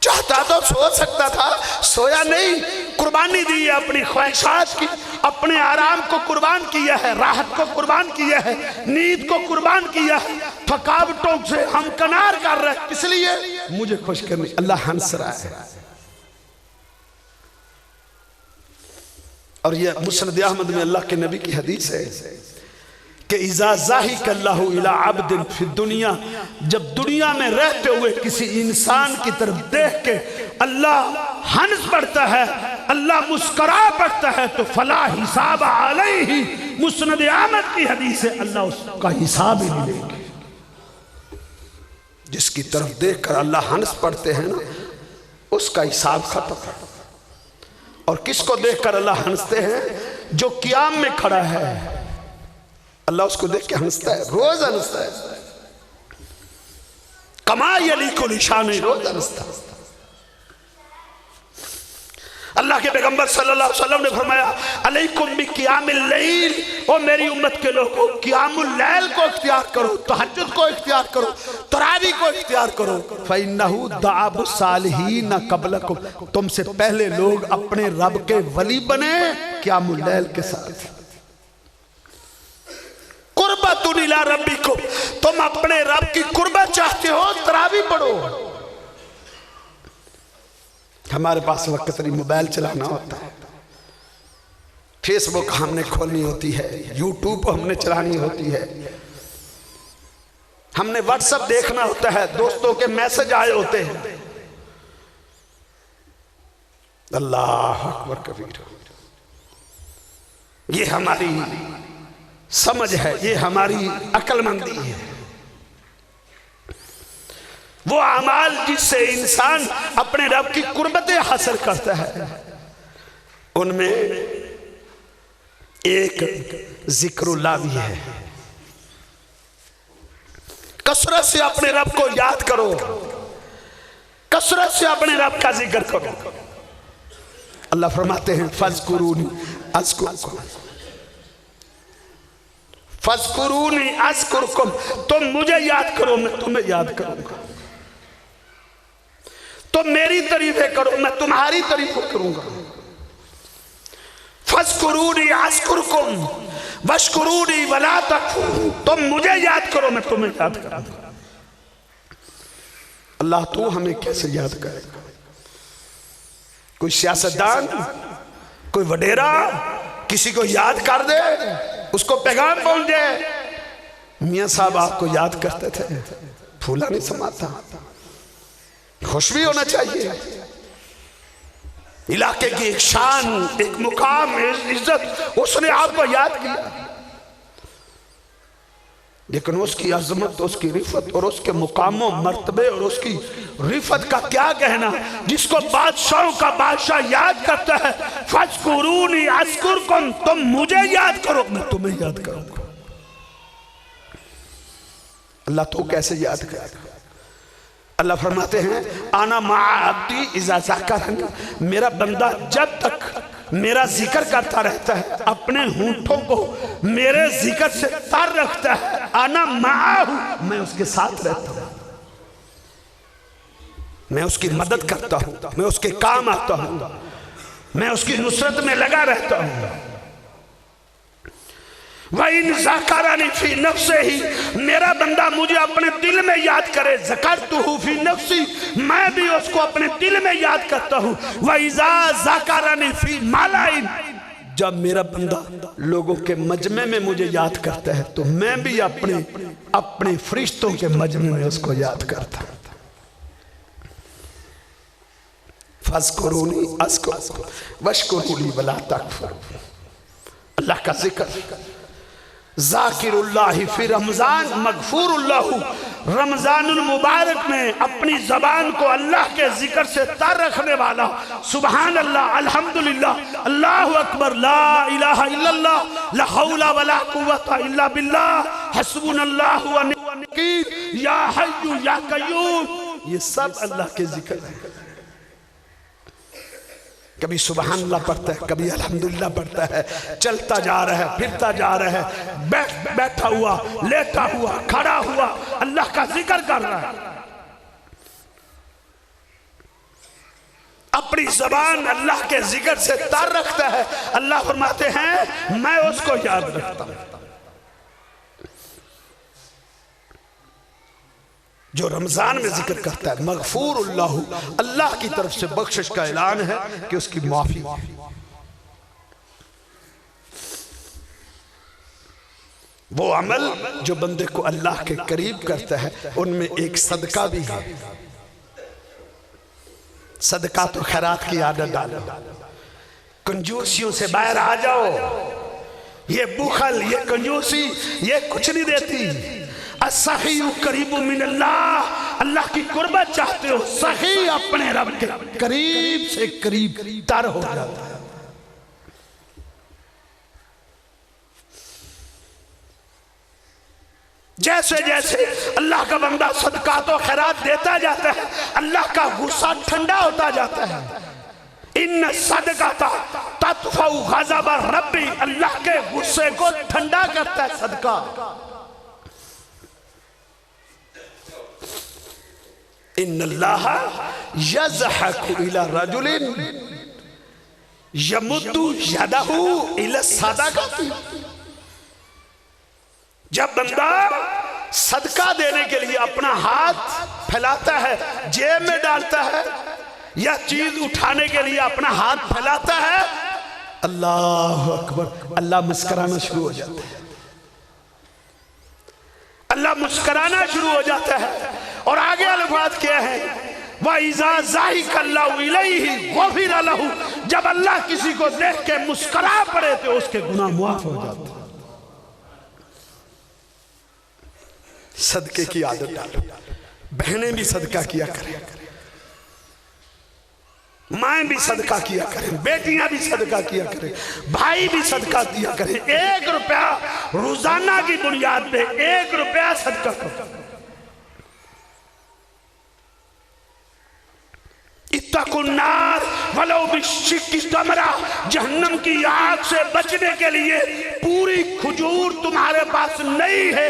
चाहता तो सो सकता था, सोया नहीं। कुर्बानी दी है अपनी ख्वाहिशात की, अपने आराम को कुर्बान किया है, राहत को कुर्बान किया है, नींद को कुर्बान किया है, थकावटों से हम कनार कर रहे हैं, इसलिए मुझे खुश करने। अल्लाह हंस रहा है। और यह मुस्नद अहमद में अल्लाह के नबी की हदीस है कि इज़ा ज़ाहिकल्लाहु इला अब्दिन फि दुनिया, जब दुनिया में रहते हुए किसी इंसान की तरफ देख के अल्लाह हंस पड़ता है, अल्लाह मुस्करा पड़ता है, तो फला हिसाब अलैहि, मुस्नद अहमद की हदीस है, अल्लाह उसका हिसाब ही नहीं लेंगे। जिसकी तरफ देखकर अल्लाह हंस पड़ते हैं ना, उसका हिसाब खत्म। और किसको देखकर अल्लाह हंसते हैं? जो क़याम में खड़ा है, अल्लाह उसको देख के हंसता है, रोज हंसता है। कमा यलीकुल शान, रोज हंसता है। अल्लाह के पैगंबर सल्लल्लाहु अलैहि वसल्लम ने फरमाया अलैकुम बिक़ियामिल लैल, ओ मेरी उम्मत के लोगों, क़ियामुल लैल को इख्तियार करो, तहज्जुद को इख्तियार करो, तरावी को इख्तियार करो। फ़इन्नहु दअबु सालिहीन क़ब्लकुम, तुमसे पहले लोग अपने रब के वली बने क़ियामुल लैल के साथ। कुर्बतुन इला रब्बिकुम, तुम अपने रब की कुर्बत चाहते हो, तरावी पढ़ो। हमारे पास वक्त नहीं, मोबाइल चलाना होता है, फेसबुक हमने खोलनी होती है, यूट्यूब हमने चलानी होती है, हमने व्हाट्सएप देखना होता है, दोस्तों के मैसेज आए होते हैं। अल्लाह अकबर कबीर। ये हमारी समझ है, ये हमारी अक्लमंदी है। वो अमाल जिससे इंसान अपने रब की कुर्बतें हासिल करता है, उनमें एक जिक्रुल्लाह भी है। कसरत से अपने रब को याद करो, कसरत से अपने रब का जिक्र करो। अल्लाह फरमाते हैं फज़कुरूनी अज़कुरकुम, फज़कुरूनी अज़कुरकुम, तुम मुझे याद करो मैं तुम्हें याद करूंगा। तुम मेरी तारीफें करो, मैं तुम्हारी तारीफें करूंगा। फज़कुरूनी अज़कुरकुम वश्कुरूनी वला तकफुरून, तुम मुझे याद करो मैं तुम्हें याद करूंगा। अल्लाह तू हमें कैसे याद करेगा? कोई सियासतदान, कोई वडेरा किसी को याद कर दे, उसको पैगाम पहुंच जाए, मियां साहब आपको याद करते थे, फूला नहीं समाता, खुश भी होना चाहिए। इलाके की एक शान, एक मुकाम, एक इज्जत, उसने आपको याद किया, लेकिन उसकी अजमत, उसकी रिफत और उसके मुकामों, मर्तबे और उसकी रिफत का क्या कहना, जिसको बादशाहों का बादशाह याद करता है, फज़कुरूनी अज़कुरकुम, तुम मुझे याद करो मैं तुम्हें याद करूंगा। अल्लाह तो कैसे याद करेगा? अल्लाह फरमाते हैं आना माअब्दी इज़ा ज़करनी, मेरा बंदा जब तक मेरा जिक्र करता रहता है, अपने होंठों को मेरे जिक्र से तर रखता है, आना माअहू, मैं उसके साथ रहता हूं, मैं उसकी मदद करता हूं, मैं उसके काम आता हूं, मैं उसकी नुसरत में लगा रहता हूं। वइन ज़करनी फी नफ्से ही, मेरा बंदा मुझे अपने दिल में याद करे, ज़करतुहु फी नफ्सी, मैं भी उसको अपने दिल में याद करता हूँ। वइज़ा ज़करनी फी मलाइन, जब मेरा बंदा लोगों के मजमे में मुझे याद करता है तो मैं भी अपने फरिश्तों के मजमे में उसको याद करता हूँ। फज़कुरूनी अज़कुरकुम वश्कुरूली वला तकफुरून, अल्लाह का जिक्र, ज़ाकिरुल्लाहि फी रमज़ान मग़फ़ूरुल्लाहु, रमज़ानुल मुबारक में अपनी ज़बान को अल्लाह के जिक्र से तर रखने वाला, सुबहान अल्लाह, अल्हम्दुलिल्लाह, अल्लाहु अकबर, ला इलाहा इल्लल्लाह, ला हौला वला कुव्वता इल्ला बिल्लाह, हस्बुनल्लाहु व निअमल वकील, या हय्यु या कय्यूम, ये सब अल्लाह के जिक्र है। कभी सुबहान अल्लाह पढ़ता है, कभी अल्हम्दुलिल्लाह पढ़ता है, चलता जा रहा है, फिरता जा रहा है, बैठा हुआ, लेटा हुआ, खड़ा हुआ, अल्लाह का जिक्र कर रहा है। अपनी जबान अल्लाह के जिक्र से तर रखता है। अल्लाह फरमाते हैं मैं उसको याद रखता हूं। जो रमजान में जिक्र करता है मग़फ़ूरुल्लाहु, अल्लाह की तरफ से बख्शिश का ऐलान है कि उसकी माफी। वो अमल जो बंदे को अल्लाह के करीब करता है उनमें एक सदका भी है। सदका तो खैरात की आदत डालो, कंजूसियों से बाहर आ जाओ। ये बुखल, ये कंजूसी, ये कुछ नहीं देती। असही करीबु मिनल्लाह, अल्लाह की कुर्बत चाहते हो, सही अपने रब के करीब से करीब तर हो जाता है। जैसे जैसे अल्लाह का बंदा सदका तो खैरात देता जाता है, अल्लाह का गुस्सा ठंडा होता जाता है। इन सदका तत्फउ गज़ब रब्बी, अल्लाह के गुस्से को ठंडा करता है सदका। इन्नल्लाह यज़हकु इला रजुलिन यमुद्दु यदहु इला सदक़ती, जब बंदा सदका देने के लिए अपना हाथ फैलाता है, जेब में डालता है, या चीज उठाने के लिए अपना हाथ फैलाता है, अल्लाह अकबर, अल्लाह मुस्कुराना शुरू हो जाता है। अल्लाह मुस्कुराना शुरू हो जाता है। और आगे अल्फाज क्या है, वइज़ा ज़ाहिकल्लाहु इलैहि गफ़िर लहू, जब अल्लाह किसी को देख के मुस्कुरा पड़े तो उसके गुनाह मुआफ हो जाते हैं। सदके की आदत डालो। बहनें भी सदका किया करें, माएँ भी सदका किया करें, बेटियां भी सदका किया करें, भाई भी सदका किया करें। 1 रुपया रोजाना की बुनियाद पे 1 रुपया सदका करो। इत्तकुन्नार वलो बिशिक्कि तमरा, जहन्नम की आग से बचने के लिए पूरी खजूर तुम्हारे पास नहीं है,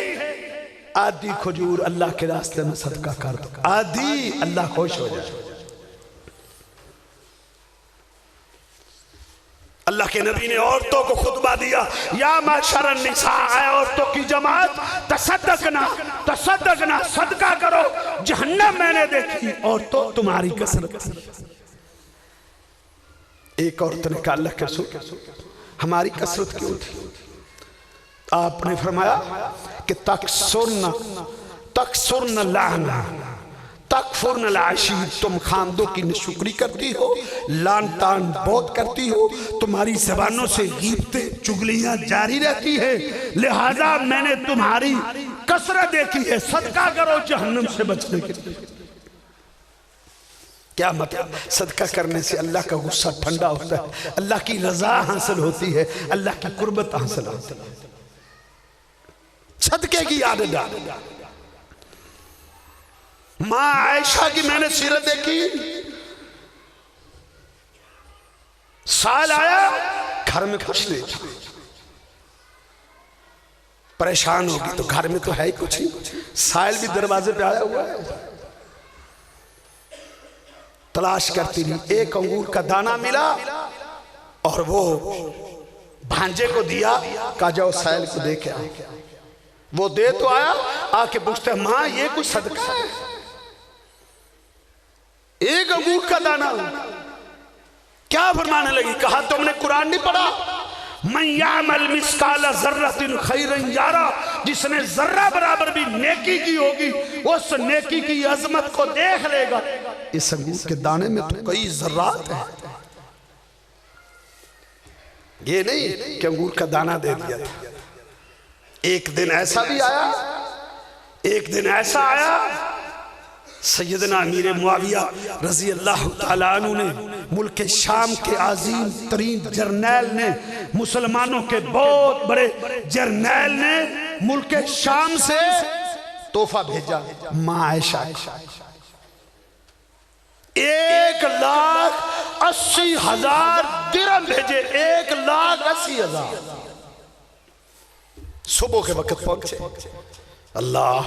आधी खजूर अल्लाह के रास्ते में सदका कर दो, आधी, अल्लाह खुश हो जाए। अल्लाह के नबी ने औरतों को खुतबा दिया, या माशरन निसा, आए औरतों की जमात, तसद्दकना तसद्दकना, सदका करो, जहन्नम मैंने देखी औरतों तुम्हारी कसरत। एक औरत ने कहा अल्लाह के रसूल हमारी कसरत क्यों थी? आपने फरमाया कि तकसुरन लाना तकफुरन आशीर, तुम खामदों की नाशुक्री करती हो, लान तान बहुत करती हो, तुम्हारी जबानों से गीबतें चुगलियां जारी रहती है, लिहाजा मैंने तुम्हारी कसरत देखी है, सदका करो जहन्नम से बचने के लिए। क्या मतलब? सदका करने से अल्लाह का गुस्सा ठंडा होता है, अल्लाह की रजा हासिल होती है, अल्लाह की कुर्बत हासिल होती है। सदके की आदत डाल। मां आयशा की मैंने सीरत देखी, साल आया घर में कुछ नहीं था, परेशान होगी तो घर में तो है ही कुछ ही, साल भी दरवाजे पे आया हुआ है, तलाश करती रही, एक अंगूर का दाना मिला और वो भांजे को दिया, कहा जाओ साइल को दे के आओ। वो दे तो आया, आके पूछते मां ये कुछ सदका है? एक अंगूर का दाना। क्या फरमाने लगी? कहा तुमने कुरान नहीं पढ़ा? मन यामल मिस्काल ज़र्रतिन खैरन यारा, जिसने जर्रा बराबर भी नेकी की होगी उस नेकी की अजमत को देख लेगा। इस अंगूर के दाने में तो कई जर्रात है, ये नहीं कि अंगूर का दाना दे दिया था। एक दिन ऐसा भी आया, एक दिन ऐसा आया, सैयदना अमीर मुआविया रजी अल्लाह तआला अन्हु ने, मुल्क शाम के आज़ीम तरीन जर्नैल ने, मुसलमानों के बहुत बड़े जर्नैल ने मुल्क शाम से तोहफा भेजा मां आयशा। 1,80,000 दिरहम भेजे, 1,80,000। सुबह के वक्त पहुंचे। अल्लाह,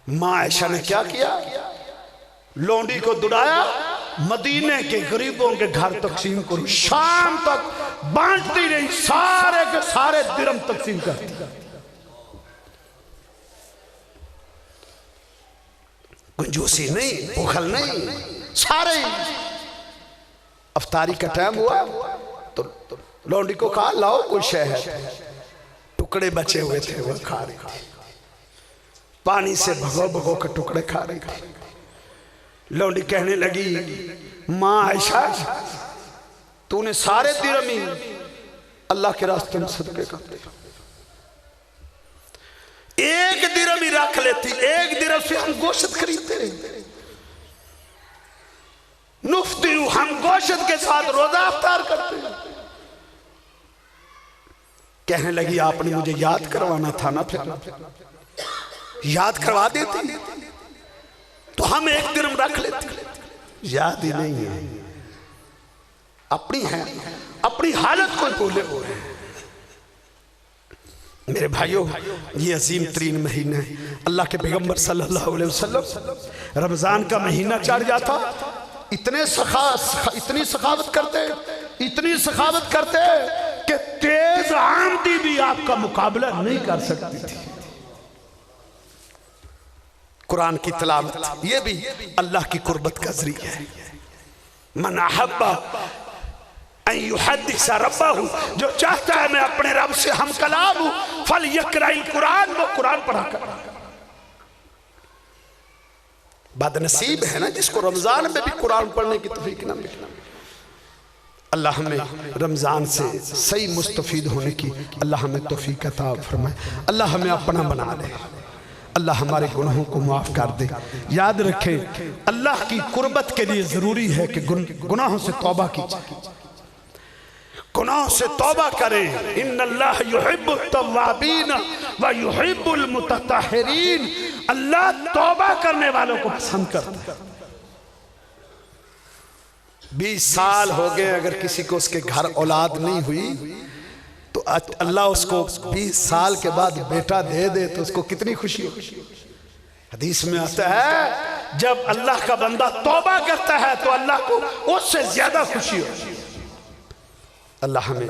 मां आयशा ने क्या किया? लौंडी को दुड़ाया, मदीने के गरीबों के घर तकसीम करो, शाम तक बांटती रही, सारे के सारे दिरहम तकसीम करती। कंजूसी नहीं, बुखल नहीं, सारे। अफ्तारी का टाइम हुआ तो लौंडी को कहा लाओ कोई शहद, टुकड़े बचे हुए थे वो खा रही थी, पानी से भगो भगो के टुकड़े खा रही थी। लौंडी कहने लगी मां आयशा, तूने सारे दिरहम ही अल्लाह के रास्ते में सदके कर दिए, एक दिरहम ही रख लेती, एक दिरहम से हम गोश्त खरीदते, नुफ्तिरू, हम गोश्त के साथ रोजा अफ्तार करते। कहने लगी आपने मुझे याद करवाना था ना, फिर याद करवा देती तो हम एक दिरहम रख लेते। याद ही नहीं है, अपनी है, अपनी हालत को भूले हुए। मेरे भाइयों, ये अजीम तरीन महीना है। अल्लाह के पैगंबर सल्लल्लाहु अलैहि वसल्लम रमजान का महीना चढ़ जाता, इतनी सखावत करते, इतनी सखावत करते कि तेज आंधी भी आपका मुकाबला नहीं कर सकती थी। कुरान की तिलावत, ये भी अल्लाह की कुर्बत का जरिया है। मन अहब्बा अन युहद्दिस रब्बहु, जो चाहता है मैं अपने रब से हम कलाम हूं, फल यक़राइल कुरान, वो कुरान पढ़ा कर। बदनसीब है ना जिसको रमजान में भी कुरान पढ़ने की तौफीक ना मिले। अल्लाह हमें रमजान से सही मुस्तफीद होने की अल्लाह हमें तौफीक अता फरमाए। अल्लाह हमें अपना बना ले, अल्लाह हमारे गुनाहों को माफ कर दे। याद रखें, अल्लाह की कुर्बत के लिए जरूरी है कि गुनाहों से तौबा कीजिए, गुनाहों से तौबा करें। इन्नल्लाह युहिब्बुत तव्वाबीन व युहिब्बुल मुतत्तहिरीन, अल्लाह तौबा करने वालों को पसंद करता है। 20 साल हो गए, अगर किसी को उसके घर औलाद नहीं हुई तो अल्लाह उसको 20 साल के बाद बेटा दे दे तो उसको कितनी खुशी हो। हदीस में आता है जब अल्लाह का बंदा तौबा करता है तो अल्लाह को उससे ज्यादा खुशी हो। अल्लाह हमें